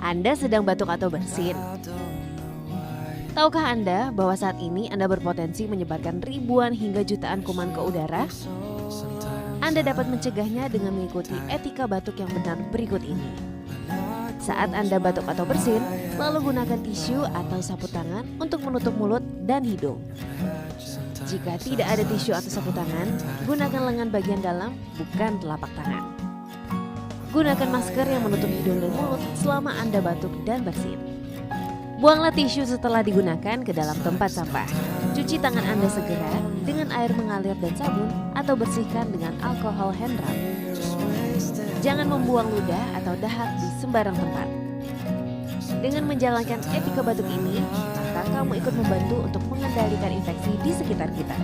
Anda sedang batuk atau bersin? Tahukah Anda bahwa saat ini Anda berpotensi menyebarkan ribuan hingga jutaan kuman ke udara? Anda dapat mencegahnya dengan mengikuti etika batuk yang benar berikut ini. Saat Anda batuk atau bersin, selalu gunakan tisu atau sapu tangan untuk menutup mulut dan hidung. Jika tidak ada tisu atau sapu tangan, gunakan lengan bagian dalam, bukan telapak tangan. Gunakan masker yang menutup hidung dan mulut selama Anda batuk dan bersin. Buanglah tisu setelah digunakan ke dalam tempat sampah. Cuci tangan Anda segera dengan air mengalir dan sabun atau bersihkan dengan alkohol hand rub. Jangan membuang ludah atau dahak di sembarang tempat. Dengan menjalankan etika batuk ini, maka kamu ikut membantu untuk mengendalikan infeksi di sekitar kita.